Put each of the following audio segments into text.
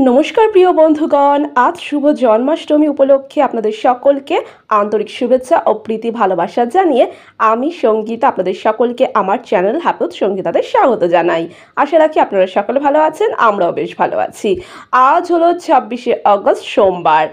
নমস্কার প্রিয় বন্ধুগণ, আজ শুভ জন্মাষ্টমী উপলক্ষে আপনাদের সকলকে আন্তরিক শুভেচ্ছা ও প্রীতি ভালোবাসা জানিয়ে আমি সঙ্গীতা আপনাদের সকলকে আমার চ্যানেল হ্যাপি সঙ্গীতাতে স্বাগত জানাই। আশা রাখি আপনারা সকলে ভালো আছেন, আমরাও বেশ ভালো আছি। আজ হলো 26শে আগস্ট সোমবার,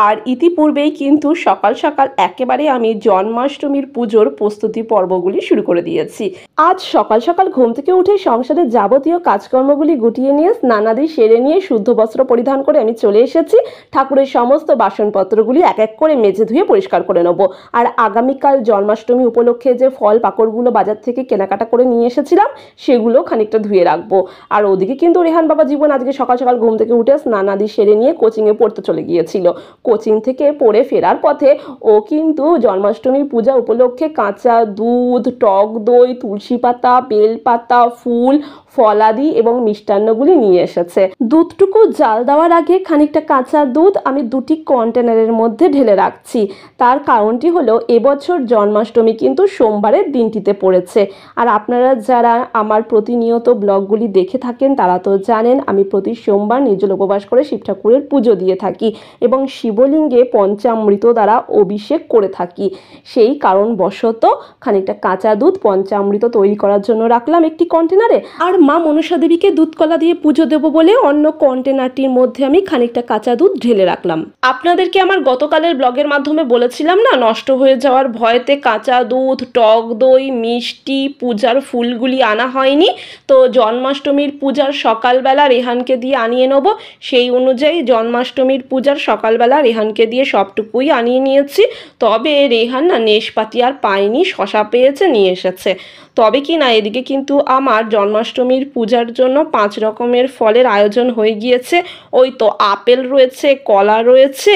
আর ইতিপূর্বেই কিন্তু সকাল সকাল একেবারে আমি জন্মাষ্টমীর পুজোর প্রস্তুতি পর্বগুলি শুরু করে দিয়েছি। আজ সকাল সকাল ঘুম থেকে উঠে সংসারের যাবতীয় কাজকর্মগুলি গুটিয়ে নিয়ে স্নানাদি সেরে নিয়ে শুদ্ধ বস্ত্র পরিধান করে আমি চলে এসেছি। ঠাকুরের সমস্ত বাসনপত্রগুলি এক এক করে মেজে ধুয়ে পরিষ্কার করে নেব। আর আগামীকাল জন্মাষ্টমী উপলক্ষে যে ফল পাকড়গুলো বাজার থেকে কেনাকাটা করে নিয়ে এসেছিলাম সেগুলো খানিকটা ধুয়ে রাখবো। আর ওদিকে কিন্তু রেহান বাবা জীবন আজকে সকাল সকাল ঘুম থেকে উঠে স্নানাদি সেরে নিয়ে কোচিংয়ে পড়তে চলে গিয়েছিল। কোচিং থেকে পড়ে ফেরার পথে ও কিন্তু জন্মাষ্টমীর পূজা উপলক্ষে কাঁচা দুধ, টক দই, তুলসী পাতা, বেলপাতা, ফুল, ফলাদি এবং মিষ্টান্নগুলি নিয়ে এসেছে। দুধটুকু জাল দেওয়ার আগে খানিকটা কাঁচা দুধ আমি দুটি কন্টেনারের মধ্যে ঢেলে রাখছি। তার কারণটি হলো এবছর জন্মাষ্টমী কিন্তু সোমবারের দিনটিতে পড়েছে। আর আপনারা যারা আমার প্রতিনিয়ত ব্লগগুলি দেখে থাকেন তারা তো জানেন আমি প্রতি সোমবার নির্জল উপবাস করে শিব ঠাকুরের পুজো দিয়ে থাকি এবং শিবলিঙ্গে পঞ্চামৃত দ্বারা অভিষেক করে থাকি। সেই কারণবশত খানিকটা কাঁচা দুধ পঞ্চামৃত তৈরি করার জন্য রাখলাম একটি কন্টেনারে। আর মা মনসা দেবীকে দুধকলা দিয়ে পুজো দেবো বলে অন্য কন্টেনারটির মধ্যে আমি খানিকটা কাঁচা দুধ ঢেলে রাখলাম। আপনাদেরকে আমার গতকালের ব্লগের মাধ্যমে বলেছিলাম না, নষ্ট হয়ে যাওয়ার ভয়েতে কাঁচা দুধ, টক দই, মিষ্টি, পূজার ফুলগুলি আনা হয়নি। তো জন্মাষ্টমীর পূজার সকালবেলা রেহানকে দিয়ে আনিয়ে নেবো। সেই অনুযায়ী জন্মাষ্টমীর পূজার সকালবেলা রেহানকে দিয়ে সবটুকুই আনিয়ে নিয়েছি। তবে রেহান না নেশপাতি আর পায়নি, শশা পেয়েছে নিয়ে এসেছে। তবে কি না এদিকে কিন্তু আমার জন্মাষ্টমীর পূজার জন্য 5 রকমের ফলের আয়োজন হয়ে গিয়েছে। ওই তো আপেল রয়েছে, কলা রয়েছে,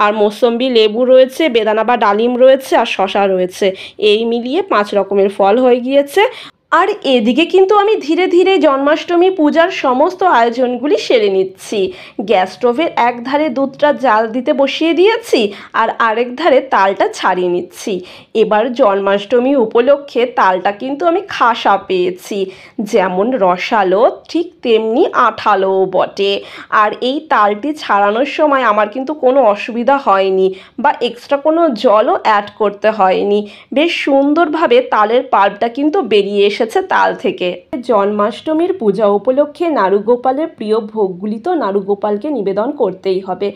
আর মৌসম্বি লেবু রয়েছে, বেদানা বা ডালিম রয়েছে, আর শশা রয়েছে। এই মিলিয়ে 5 রকমের ফল হয়ে গিয়েছে। আর এদিকে কিন্তু আমি ধীরে ধীরে জন্মাষ্টমী পূজার সমস্ত আয়োজনগুলি সেরে নিচ্ছি। গ্যাস স্টোভের এক ধারে দুধটা জাল দিতে বসিয়ে দিয়েছি আর আরেক ধারে তালটা ছাড়িয়ে নিচ্ছি। এবার জন্মাষ্টমী উপলক্ষে তালটা কিন্তু আমি খাসা পেয়েছি, যেমন রসালো ঠিক তেমনি আঠালোও বটে। আর এই তালটি ছাড়ানোর সময় আমার কিন্তু কোনো অসুবিধা হয়নি বা এক্সট্রা কোনো জলও অ্যাড করতে হয়নি। বেশ সুন্দরভাবে তালের পাল্পটা কিন্তু বেরিয়ে এসেছে তাল থেকে। জন্মাষ্টমীর পূজা উপলক্ষে নাড়ুগোপালের প্রিয় ভোগগুলি তো নাড়ুগোপালকে নিবেদন করতেই হবে,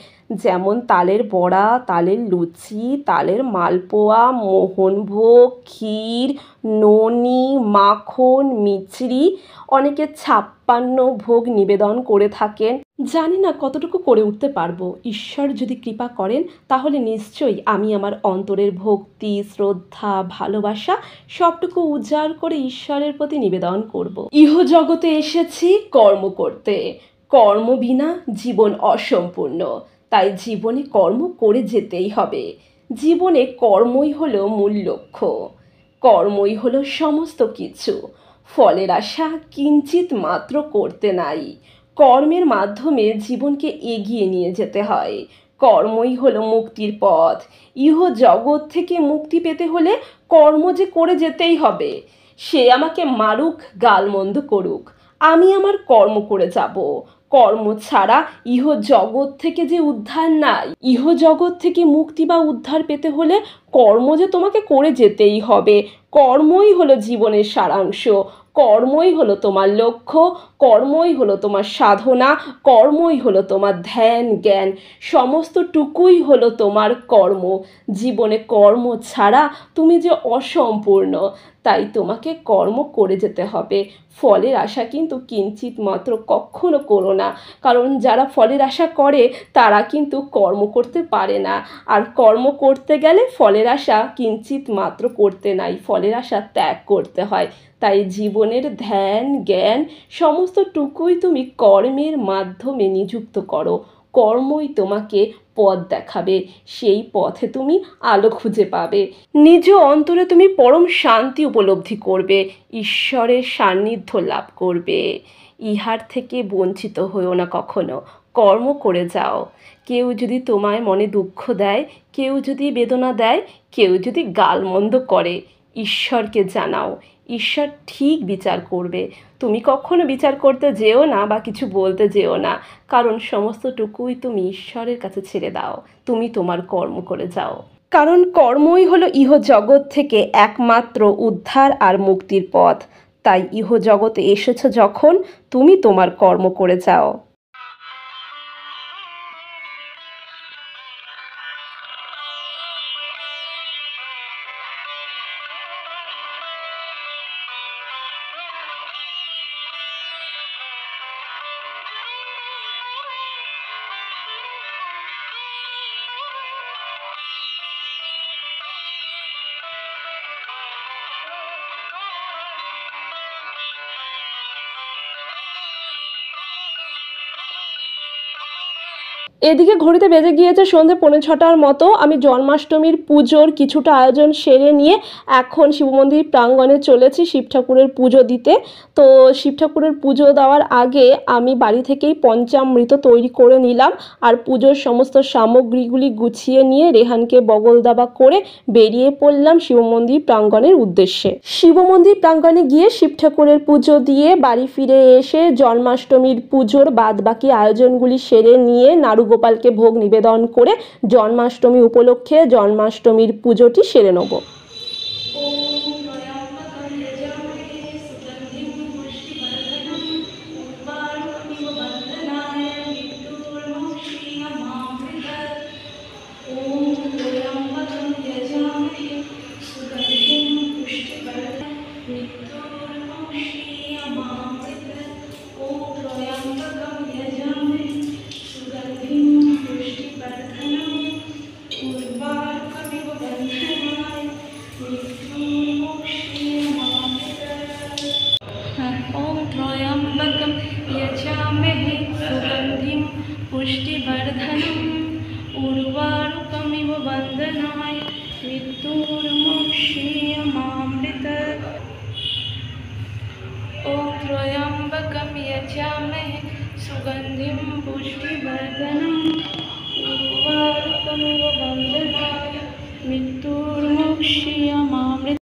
যেমন তালের বড়া, তালের লুচি, তালের মালপোয়া, মোহনভোগ, ক্ষীর, ননি, মাখন, মিছরি। অনেকে 56 ভোগ নিবেদন করে থাকেন। জানি না কতটুকু করে উঠতে পারবো। ঈশ্বর যদি কৃপা করেন তাহলে নিশ্চয়ই আমি আমার অন্তরের ভক্তি, শ্রদ্ধা, ভালোবাসা সবটুকু উজাড় করে ঈশ্বরের প্রতি নিবেদন করব। ইহ জগতে এসেছি কর্ম করতে, কর্ম বিনা জীবন অসম্পূর্ণ। তাই জীবনে কর্ম করে যেতেই হবে। জীবনে কর্মই হলো মূল লক্ষ্য, কর্মই হলো সমস্ত কিছু। ফলের আশা কিঞ্চিত মাত্র করতে নাই। কর্মের মাধ্যমে জীবনকে এগিয়ে নিয়ে যেতে হয়। কর্মই হলো মুক্তির পথ। ইহ জগৎ থেকে মুক্তি পেতে হলে কর্ম যে করে যেতেই হবে। সে আমাকে মারুক, গালমন্দ করুক, আমি আমার কর্ম করে যাব। কর্ম ছাড়া ইহ জগৎ থেকে যে উদ্ধার নাই। ইহ জগৎ থেকে মুক্তি বা উদ্ধার পেতে হলে কর্ম যে তোমাকে করে যেতেই হবে। কর্মই হলো জীবনের সারাংশ। কর্মই হলো তোমার লক্ষ্য, কর্মই হলো তোমার সাধনা, কর্মই হলো তোমার ধ্যান জ্ঞান, সমস্তটুকুই হলো তোমার কর্ম। জীবনে কর্ম ছাড়া তুমি যে অসম্পূর্ণ, তাই তোমাকে কর্ম করে যেতে হবে। ফলের আশা কিন্তু কিঞ্চিত মাত্র কখনো করো না, কারণ যারা ফলের আশা করে তারা কিন্তু কর্ম করতে পারে না। আর কর্ম করতে গেলে ফলের আশা কিঞ্চিত মাত্র করতে নাই, ফলের আশা ত্যাগ করতে হয়। তাই জীবনের ধ্যান জ্ঞান সমস্তটুকুই তুমি কর্মের মাধ্যমে নিযুক্ত করো। কর্মই তোমাকে পথ দেখাবে, সেই পথে তুমি আলো খুঁজে পাবে। নিজ অন্তরে তুমি পরম শান্তি উপলব্ধি করবে, ঈশ্বরের সান্নিধ্য লাভ করবে। ইহার থেকে বঞ্চিত হইও না কখনো, কর্ম করে যাও। কেউ যদি তোমায় মনে দুঃখ দেয়, কেউ যদি বেদনা দেয়, কেউ যদি গালমন্দ করে, ঈশ্বরকে জানাও, ঈশ্বর ঠিক বিচার করবে। তুমি কখনো বিচার করতে যেও না বা কিছু বলতে যেও না, কারণ সমস্তটুকুই তুমি ঈশ্বরের কাছে ছেড়ে দাও। তুমি তোমার কর্ম করে যাও, কারণ কর্মই হলো ইহজগৎ থেকে একমাত্র উদ্ধার আর মুক্তির পথ। তাই ইহজগতে এসেছো যখন, তুমি তোমার কর্ম করে যাও। এদিকে ঘড়িতে বেজে গিয়েছে সন্ধে 5:45 মতো। আমি জন্মাষ্টমীর পুজোর কিছুটা আয়োজন সেরে নিয়ে এখন শিব মন্দির প্রাঙ্গণে চলেছি শিব ঠাকুরের পুজো দিতে। তো শিব ঠাকুরের পুজো দেওয়ার আগে আমি বাড়ি থেকেই পঞ্চামৃত তৈরি করে নিলাম, আর পুজোর সমস্ত সামগ্রীগুলি গুছিয়ে নিয়ে রেহানকে বগল দাবা করে বেরিয়ে পড়লাম শিব মন্দির প্রাঙ্গণের উদ্দেশ্যে। শিব মন্দির প্রাঙ্গণে গিয়ে শিব ঠাকুরের পুজো দিয়ে বাড়ি ফিরে এসে জন্মাষ্টমীর পুজোর বাদবাকি আয়োজনগুলি সেরে নিয়ে নারুগোপালকে ভোগ নিবেদন করে জন্মাষ্টমী উপলক্ষে জন্মাষ্টমীর পুজোটি সেরে নেব। पुष्टिवर्धनम् उर्वारुकमिव वन्दनाय मृत्युर्मुक्षीयमामृतात् ॐ त्र्यम्बकं यजामहे सुगन्धिं पुष्टिवर्धनम् उर्वारुकमिव वन्दनाय मृत्युर्मुक्षीयमामृतात्।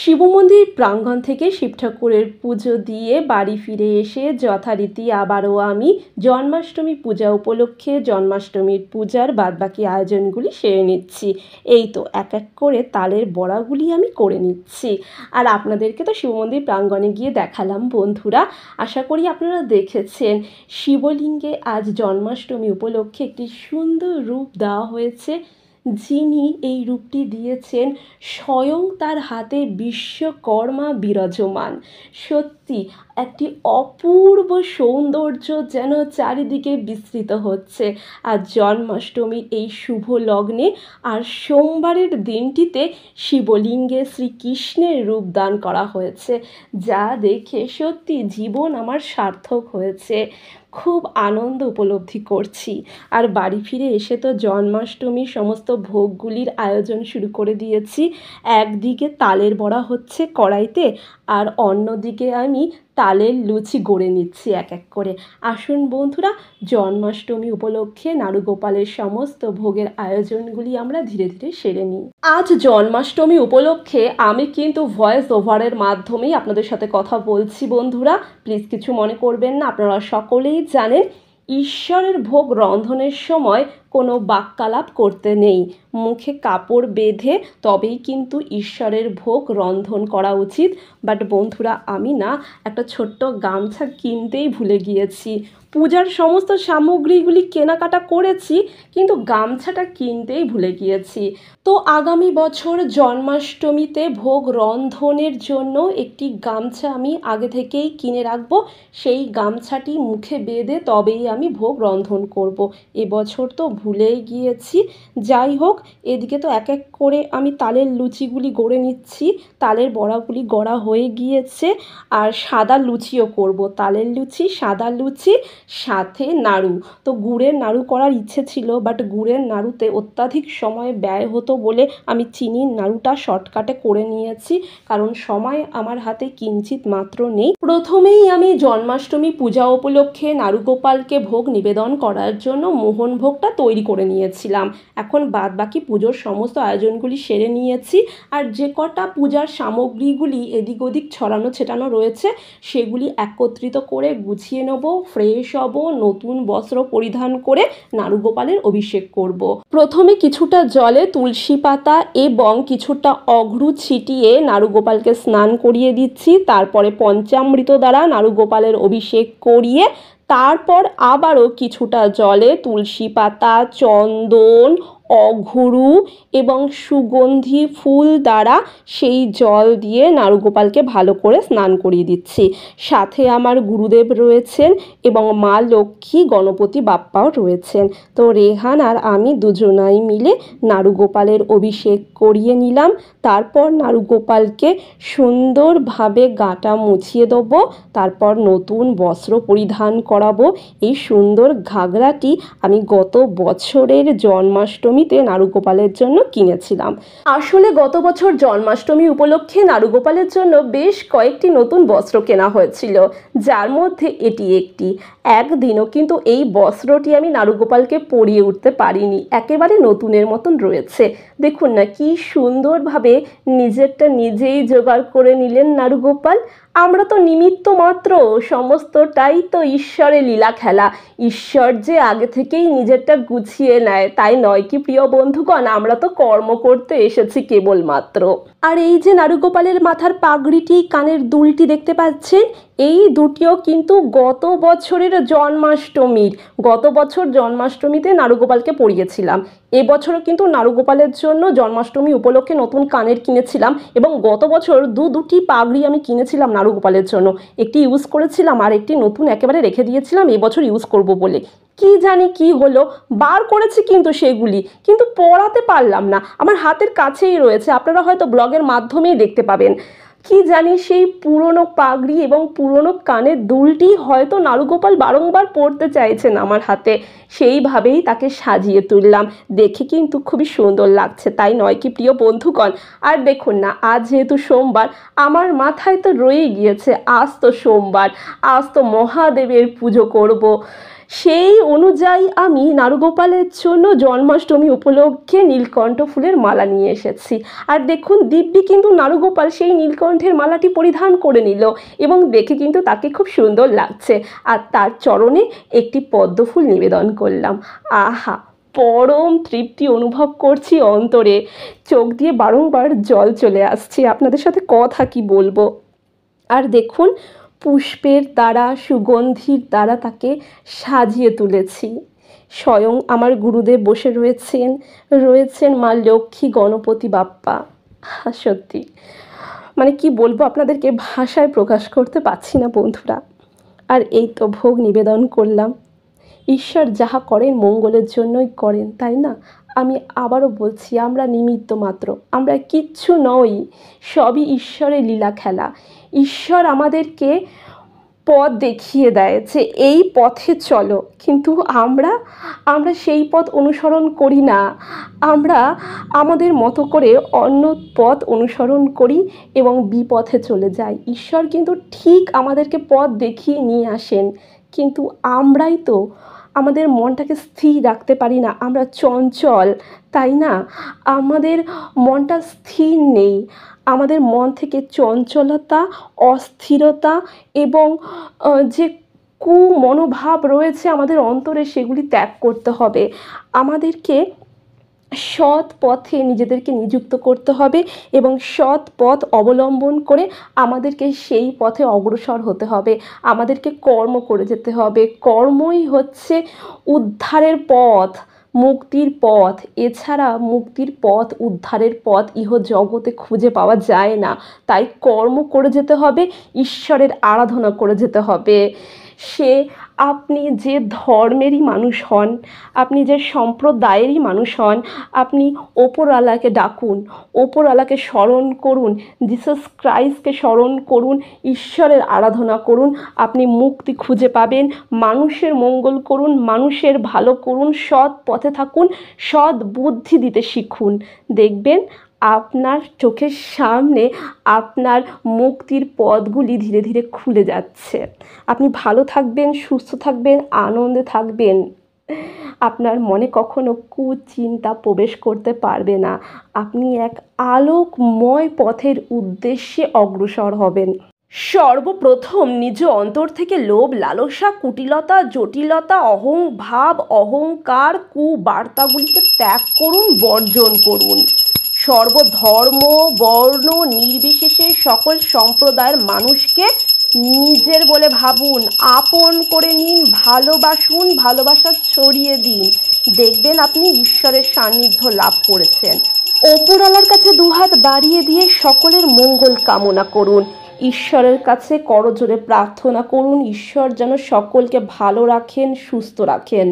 শিব মন্দির প্রাঙ্গণ থেকে শিব ঠাকুরের পুজো দিয়ে বাড়ি ফিরে এসে যথারীতি আবারও আমি জন্মাষ্টমী পূজা উপলক্ষে জন্মাষ্টমীর পূজার বাদবাকি আয়োজনগুলি সেরে নিচ্ছি। এই তো এক এক করে তালের বড়াগুলি আমি করে নিচ্ছি, আর আপনাদেরকে তো শিব মন্দির প্রাঙ্গণে গিয়ে দেখালাম বন্ধুরা। আশা করি আপনারা দেখেছেন শিবলিঙ্গে আজ জন্মাষ্টমী উপলক্ষে একটি সুন্দর রূপ দেওয়া হয়েছে। যিনি এই রূপটি দিয়েছেন স্বয়ং তার হাতে বিশ্বকর্মা বিরাজমান। সত্যি একটি অপূর্ব সৌন্দর্য যেন চারিদিকে বিস্তৃত হচ্ছে। আর জন্মাষ্টমীর এই শুভ লগ্নে আর সোমবারের দিনটিতে শিবলিঙ্গে শ্রীকৃষ্ণের রূপ দান করা হয়েছে, যা দেখে সত্যি জীবন আমার সার্থক হয়েছে। খুব আনন্দ উপলব্ধি করছি। আর বাড়ি ফিরে এসে তো জন্মাষ্টমীর সমস্ত ভোগগুলির আয়োজন শুরু করে দিয়েছি। একদিকে তালের বড়া হচ্ছে কড়াইতে, আর অন্যদিকে আমি আমি তালের লুচি গড়ে নিচ্ছি এক এক করে। আসুন বন্ধুরা, জন্মাষ্টমী উপলক্ষে নাড়ুগোপালের সমস্ত ভোগের আয়োজনগুলি আমরা ধীরে ধীরে সেরে নিই। আজ জন্মাষ্টমী উপলক্ষে আমি কিন্তু ভয়েস ওভারের মাধ্যমেই আপনাদের সাথে কথা বলছি বন্ধুরা, প্লিজ কিছু মনে করবেন না। আপনারা সকলেই জানেন ঈশ্বরের ভোগ রন্ধনের সময় কোনো বাক্যালাপ করতে নেই, মুখে কাপড় বেঁধে তবেই কিন্তু ঈশ্বরের ভোগ রন্ধন করা উচিত। বাট বন্ধুরা, আমি না একটা ছোট্ট গামছা কিনতেই ভুলে গিয়েছি। পূজার সমস্ত সামগ্রীগুলি কেনাকাটা করেছি, কিন্তু গামছাটা কিনতেই ভুলে গিয়েছি। তো আগামী বছর জন্মাষ্টমীতে ভোগ রন্ধনের জন্য একটি গামছা আমি আগে থেকেই কিনে রাখবো। সেই গামছাটি মুখে বেঁধে তবেই আমি ভোগ রন্ধন করব। এবছর তো ভুলেই গিয়েছি। যাই হোক, এদিকে তো এক এক করে আমি তালের লুচিগুলি গড়ে নিচ্ছি। তালের বড়াগুলি গড়া হয়ে গিয়েছে, আর সাদা লুচিও করব। তালের লুচি, সাদা লুচি, সাথে নাড়ু। তো গুড়ের নাড়ু করার ইচ্ছে ছিল, বাট গুড়ের নাড়ুতে অত্যাধিক সময় ব্যয় হতো বলে আমি চিনির নাড়ুটা শর্টকাটে করে নিয়েছি, কারণ সময় আমার হাতে কিঞ্চিত মাত্র নেই। প্রথমেই আমি জন্মাষ্টমী পূজা উপলক্ষে নাড়ুগোপালকে ভোগ নিবেদন করার জন্য মোহন ভোগটা তৈরি করে নিয়েছিলাম। এখন বাদ বাকি পুজোর সমস্ত আয়োজনগুলি সেরে নিয়েছি, আর যে কটা পূজার সামগ্রীগুলি এদিক ওদিক ছড়ানো ছেটানো রয়েছে সেগুলি একত্রিত করে গুছিয়ে নেব, ফ্রেশ হব, নতুন বস্ত্র পরিধান করে নাড়ুগোপালের অভিষেক করব। প্রথমে কিছুটা জলে তুলসী পাতা এবং কিছুটা অঘ্রু ছিটিয়ে নাড়ুগোপালকে স্নান করিয়ে দিচ্ছি। তারপরে পঞ্চামৃত দ্বারা নাড়ুগোপালের অভিষেক করিয়ে তারপর আবারও কিছুটা জলে তুলসী পাতা, চন্দন, অঘ্রু এবং সুগন্ধি ফুল দ্বারা সেই জল দিয়ে নাড়ুগোপালকে ভালো করে স্নান করিয়ে দিচ্ছি। সাথে আমার গুরুদেব রয়েছেন এবং মা লক্ষ্মী, গণপতি বাপ্পাও রয়েছেন। তো রেহান আর আমি দুজনাই মিলে নাড়ুগোপালের অভিষেক করিয়ে নিলাম। তারপর নাড়ুগোপালকে সুন্দরভাবে গাটা মুছিয়ে দেবো, তারপর নতুন বস্ত্র পরিধান করাবো। এই সুন্দর ঘাগরাটি আমি গত বছরের জন্মাষ্টমীতে নাড়ুগোপালের জন্য কিনেছিলাম। আসলে গত বছর জন্মাষ্টমী উপলক্ষে নাড়ুগোপালের জন্য বেশ কয়েকটি নতুন বস্ত্র কেনা হয়েছিল, যার মধ্যে এটি একটি। একদিনও কিন্তু এই বস্ত্রটি আমি নাড়ুগোপালকে পরিয়ে উঠতে পারিনি, একেবারে নতুনের মতন রয়েছে। দেখুন না কি সুন্দরভাবে নিজেরটা নিজেই জোগাড় করে নিলেন নাড়ুগোপাল। আমরা তো নিমিত্ত মাত্র, সমস্তটাই তো ঈশ্বরের লীলা খেলা। ঈশ্বর যে আগে থেকেই নিজেরটা গুছিয়ে নেয়, তাই নয় কি প্রিয় বন্ধুগণ? আমরা তো কর্ম করতে এসেছি কেবলমাত্র। আর এই যে নাড়ুগোপালের মাথার পাগড়িটি, কানের দুলটি দেখতে পাচ্ছেন, এই দুটিও কিন্তু গত বছরের জন্মাষ্টমীর। গত বছর জন্মাষ্টমীতে নাড়ুগোপালকে পরিয়েছিলাম। এবছরও কিন্তু নাড়ুগোপালের জন্য জন্মাষ্টমী উপলক্ষে নতুন কানের কিনেছিলাম, এবং গত বছর দুটি পাগড়ি আমি কিনেছিলাম নাড়ুগোপালের জন্য। একটি ইউজ করেছিলাম আর একটি নতুন একেবারে রেখে দিয়েছিলাম এবছর ইউজ করব বলে। কি জানি কি হলো, বার করেছি কিন্তু সেগুলি, কিন্তু পরাতে পারলাম না। আমার হাতের কাছেই রয়েছে, আপনারা হয়তো ব্লগের মাধ্যমেই দেখতে পাবেন। কি জানি সেই পুরনো পাগড়ি এবং পুরনো কানের দুলটি হয়তো নাড়ুগোপাল বারংবার পরতে চাইছেন আমার হাতে, সেইভাবেই তাকে সাজিয়ে তুললাম। দেখে কিন্তু খুবই সুন্দর লাগছে, তাই নয় কি প্রিয় বন্ধুগণ? আর দেখুন না, আজ যেহেতু সোমবার, আমার মাথায় তো রয়েই গিয়েছে আজ তো সোমবার, আজ তো মহাদেবের পুজো করব। সেই অনুযায়ী আমি নাড়ুগোপালের জন্য জন্মাষ্টমী উপলক্ষে নীলকণ্ঠ ফুলের মালা নিয়ে এসেছি। আর দেখুন, দিব্যি কিন্তু নাড়ুগোপাল সেই নীলকণ্ঠের মালাটি পরিধান করে নিল, এবং দেখে কিন্তু তাকে খুব সুন্দর লাগছে। আর তার চরণে একটি পদ্মফুল নিবেদন করলাম। আহা, পরম তৃপ্তি অনুভব করছি অন্তরে, চোখ দিয়ে বারংবার জল চলে আসছে। আপনাদের সাথে কথা কি বলবো। আর দেখুন, পুষ্পের দ্বারা, সুগন্ধির দ্বারা তাকে সাজিয়ে তুলেছি। স্বয়ং আমার গুরুদেব বসে রয়েছেন মা লক্ষ্মী, গণপতি বাপ্পা। সত্যি মানে কি বলবো আপনাদেরকে, ভাষায় প্রকাশ করতে পারছি না বন্ধুরা। আর এই তো ভোগ নিবেদন করলাম। ঈশ্বর যাহা করেন মঙ্গলের জন্যই করেন, তাই না? আমি আবারও বলছি, আমরা নিমিত্ত মাত্র, আমরা কিচ্ছু নই, সবই ঈশ্বরের লীলা খেলা। ঈশ্বর আমাদেরকে পথ দেখিয়ে দেয় যে এই পথে চলো, কিন্তু আমরা আমরা সেই পথ অনুসরণ করি না। আমরা আমাদের মতো করে অন্য পথ অনুসরণ করি এবং বিপথে চলে যাই। ঈশ্বর কিন্তু ঠিক আমাদেরকে পথ দেখিয়ে নিয়ে আসেন, কিন্তু আমরাই তো আমাদের মনটাকে স্থির রাখতে পারি না। আমরা চঞ্চল, তাই না? আমাদের মনটা স্থির নেই। আমাদের মন থেকে চঞ্চলতা, অস্থিরতা এবং যে কুমনোভাব রয়েছে আমাদের অন্তরে, সেগুলি ত্যাগ করতে হবে। আমাদেরকে সৎ পথে নিজেদেরকে নিযুক্ত করতে হবে এবং সৎ পথ অবলম্বন করে আমাদেরকে সেই পথে অগ্রসর হতে হবে। আমাদেরকে কর্ম করে যেতে হবে। কর্মই হচ্ছে উদ্ধারের পথ, মুক্তির পথ। এছাড়া মুক্তির পথ, উদ্ধারের পথ ইহ জগতে খুঁজে পাওয়া যায় না। তাই কর্ম করে যেতে হবে, ঈশ্বরের আরাধনা করে যেতে হবে। সে আপনি যে ধর্মেরই মানুষ হন, আপনি যে সম্প্রদায়েরই মানুষ হন, আপনি ওপরওয়ালাকে ডাকুন, ওপরওয়ালাকে স্মরণ করুন, জিসাস ক্রাইস্টকে স্মরণ করুন, ঈশ্বরের আরাধনা করুন। আপনি মুক্তি খুঁজে পাবেন। মানুষের মঙ্গল করুন, মানুষের ভালো করুন, সৎ পথে থাকুন, সৎ বুদ্ধি দিতে শিখুন। দেখবেন আপনার চোখের সামনে আপনার মুক্তির পথগুলি ধীরে ধীরে খুলে যাচ্ছে। আপনি ভালো থাকবেন, সুস্থ থাকবেন, আনন্দে থাকবেন। আপনার মনে কখনো কুচিন্তা প্রবেশ করতে পারবে না। আপনি এক আলোকময় পথের উদ্দেশ্যে অগ্রসর হবেন। সর্বপ্রথম নিজ অন্তর থেকে লোভ, লালসা, কুটিলতা, জটিলতা, অহংভাব, অহংকার, কুবার্তাগুলিকে ত্যাগ করুন, বর্জন করুন। সর্বধর্ম, বর্ণ নির্বিশেষে সকল সম্প্রদায়ের মানুষকে নিজের বলে ভাবুন, আপন করে নিন, ভালোবাসুন, ভালোবাসা ছড়িয়ে দিন। দেখবেন আপনি ঈশ্বরের সান্নিধ্য লাভ করেছেন। ওপরওয়ালার কাছে দুহাত বাড়িয়ে দিয়ে সকলের মঙ্গল কামনা করুন। ঈশ্বরের কাছে করজোড়ে প্রার্থনা করুন, ঈশ্বর যেন সকলকে ভালো রাখেন, সুস্থ রাখেন।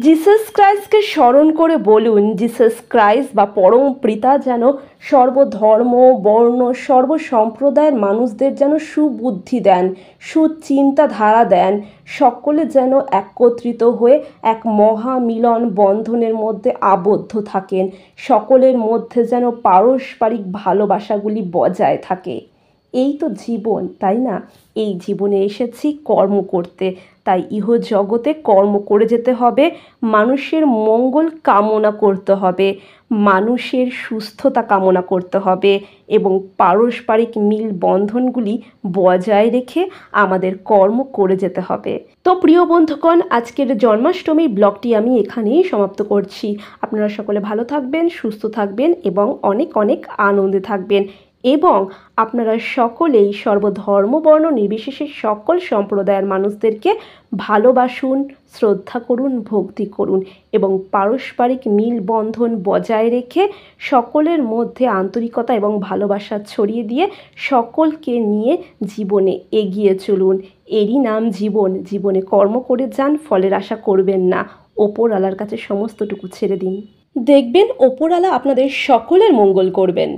জিসাস ক্রাইস্টকে স্মরণ করে বলুন, জিসাস ক্রাইস্ট বা পরম পিতা যেন সর্বধর্ম, বর্ণ, সর্বসম্প্রদায়ের মানুষদের যেন সুবুদ্ধি দেন, সুচিন্তাধারা দেন। সকলে যেন একত্রিত হয়ে এক মহামিলন বন্ধনের মধ্যে আবদ্ধ থাকেন। সকলের মধ্যে যেন পারস্পরিক ভালোবাসাগুলি বজায় থাকে। এই তো জীবন, তাই না? এই জীবনে এসেছি কর্ম করতে, তাই ইহ জগতে কর্ম করে যেতে হবে। মানুষের মঙ্গল কামনা করতে হবে, মানুষের সুস্থতা কামনা করতে হবে এবং পারস্পরিক মিল বন্ধনগুলি বজায় রেখে আমাদের কর্ম করে যেতে হবে। তো প্রিয় বন্ধুগণ, আজকের জন্মাষ্টমীর ব্লগটি আমি এখানেই সমাপ্ত করছি। আপনারা সকলে ভালো থাকবেন, সুস্থ থাকবেন এবং অনেক অনেক আনন্দে থাকবেন। এবং আপনারা সকলেই সর্বধর্ম, বর্ণ নির্বিশেষে সকল সম্প্রদায়ের মানুষদেরকে ভালোবাসুন, শ্রদ্ধা করুন, ভক্তি করুন এবং পারস্পরিক মিল বন্ধন বজায় রেখে সকলের মধ্যে আন্তরিকতা এবং ভালোবাসা ছড়িয়ে দিয়ে সকলকে নিয়ে জীবনে এগিয়ে চলুন। এরই নাম জীবন। জীবনে কর্ম করে যান, ফলের আশা করবেন না। ওপরওয়ালার কাছে সমস্তটুকু ছেড়ে দিন। দেখবেন ওপরওয়ালা আপনাদের সকলের মঙ্গল করবেন।